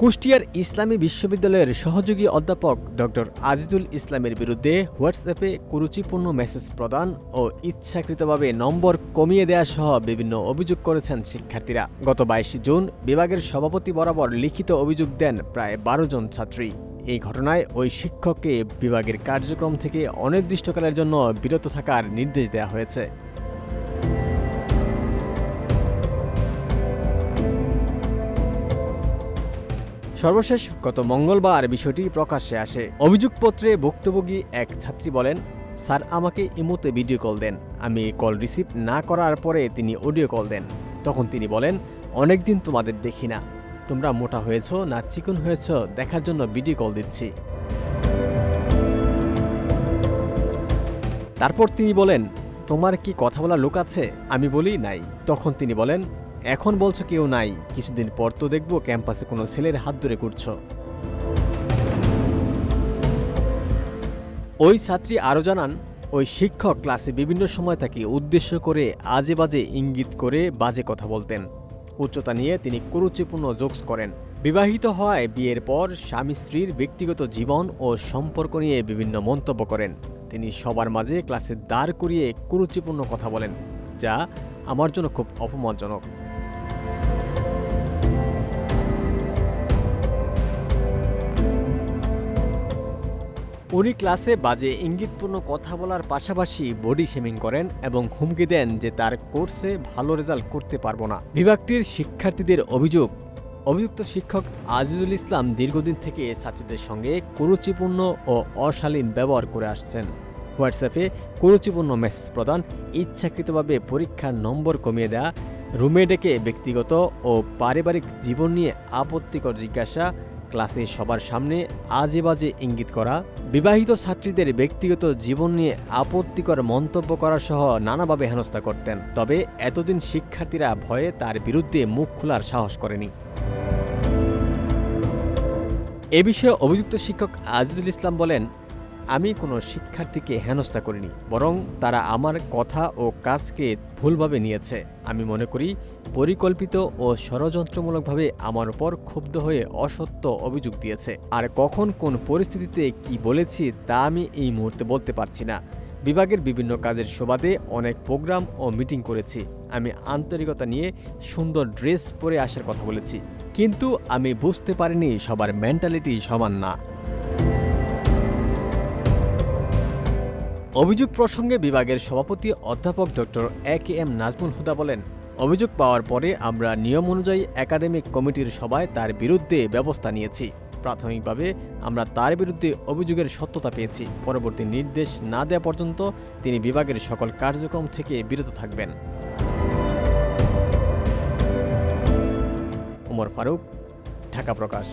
কুষ্টিয়ার ইসলামী বিশ্ববিদ্যালয়ের সহযোগী অধ্যাপক ডক্টর আজিজুল ইসলামের বিরুদ্ধে হোয়াটসঅ্যাপে কুরুচিপূর্ণ মেসেজ প্রদান ও ইচ্ছাকৃতভাবে নম্বর কমিয়ে দেয়া সহ বিভিন্ন অভিযোগ করেছেন শিক্ষার্থীরা। গত ২২ জুন বিভাগের সভাপতি বরাবর লিখিত অভিযোগ দেন প্রায় ১২ জন ছাত্রী। এই ঘটনায় ওই শিক্ষককে বিভাগের কার্যক্রম থেকে অনির্দিষ্টকালের জন্য বিরত থাকার নির্দেশ দেওয়া হয়েছে। সর্বশেষ গত মঙ্গলবার বিষয়টি প্রকাশ্যে আসে। অভিযোগপত্রে ভুক্তভোগী এক ছাত্রী বলেন, স্যার আমাকে ইমোতে ভিডিও কল দেন। আমি কল রিসিভ না করার পরে তিনি অডিও কল দেন। তখন তিনি বলেন, অনেকদিন তোমাদের দেখি না, তোমরা মোটা হয়েছ না চিকন হয়েছ দেখার জন্য ভিডিও কল দিচ্ছি। তারপর তিনি বলেন, তোমার কি কথা বলার লোক আছে? আমি বলি নাই। তখন তিনি বলেন, এখন বলছো কেউ নাই, কিছুদিন পর তো দেখবো ক্যাম্পাসে কোনো ছেলের হাত ধরে ঘুরছো। ওই ছাত্রী আরও জানান, ওই শিক্ষক ক্লাসে বিভিন্ন সময় তাকে উদ্দেশ্য করে আজে বাজে ইঙ্গিত করে বাজে কথা বলতেন। উচ্চতা নিয়ে তিনি কুরুচিপূর্ণ জোকস করেন। বিবাহিত হওয়ায় বিয়ের পর স্বামী স্ত্রীর ব্যক্তিগত জীবন ও সম্পর্ক নিয়ে বিভিন্ন মন্তব্য করেন। তিনি সবার মাঝে ক্লাসে দাঁড় করিয়ে কুরুচিপূর্ণ কথা বলেন, যা আমার জন্য খুব অপমানজনক। উনি ক্লাসে বাজে ইঙ্গিতপূর্ণ কথা বলার পাশাপাশি বডি শেমিং করেন এবং হুমকি দেন যে তার কোর্সে ভালো রেজাল্ট করতে পারবো না। বিভাগটির শিক্ষার্থীদের অভিযোগ, অভিযুক্ত শিক্ষক আজিজুল ইসলাম দীর্ঘদিন থেকে ছাত্রীদের সঙ্গে কুরুচিপূর্ণ ও অশালীন ব্যবহার করে আসছেন। হোয়াটসঅ্যাপে কুরুচিপূর্ণ মেসেজ প্রদান, ইচ্ছাকৃতভাবে পরীক্ষার নম্বর কমিয়ে দেওয়া, রুমে ডেকে ব্যক্তিগত ও পারিবারিক জীবন নিয়ে আপত্তিকর জিজ্ঞাসা, ক্লাসে সবার সামনে আজে বাজে ইঙ্গিত করা, বিবাহিত ছাত্রীদের ব্যক্তিগত জীবন নিয়ে আপত্তিকর মন্তব্য করা সহ নানাভাবে হেনস্থা করতেন। তবে এতদিন শিক্ষার্থীরা ভয়ে তার বিরুদ্ধে মুখ খোলার সাহস করেনি। এ বিষয়ে অভিযুক্ত শিক্ষক আজিজুল ইসলাম বলেন, আমি কোনো শিক্ষার্থীকে হেনস্থা করিনি, বরং তারা আমার কথা ও কাজকে ভুলভাবে নিয়েছে। আমি মনে করি পরিকল্পিত ও ষড়যন্ত্রমূলকভাবে আমার উপর ক্ষুব্ধ হয়ে অসত্য অভিযোগ দিয়েছে। আর কখন কোন পরিস্থিতিতে কি বলেছি তা আমি এই মুহূর্তে বলতে পারছি না। বিভাগের বিভিন্ন কাজের সুবাদে অনেক প্রোগ্রাম ও মিটিং করেছি। আমি আন্তরিকতা নিয়ে সুন্দর ড্রেস পরে আসার কথা বলেছি, কিন্তু আমি বুঝতে পারিনি সবার মেন্টালিটি সমান না। অভিযোগ প্রসঙ্গে বিভাগের সভাপতি অধ্যাপক ডক্টর এ.কে.এম. নাজমুল হুদা বলেন, অভিযোগ পাওয়ার পরে আমরা নিয়ম অনুযায়ী একাডেমিক কমিটির সভায় তার বিরুদ্ধে ব্যবস্থা নিয়েছি। প্রাথমিকভাবে আমরা তার বিরুদ্ধে অভিযোগের সত্যতা পেয়েছি। পরবর্তী নির্দেশ না দেওয়া পর্যন্ত তিনি বিভাগের সকল কার্যক্রম থেকে বিরত থাকবেন। ওমর ফারুক, ঢাকা প্রকাশ।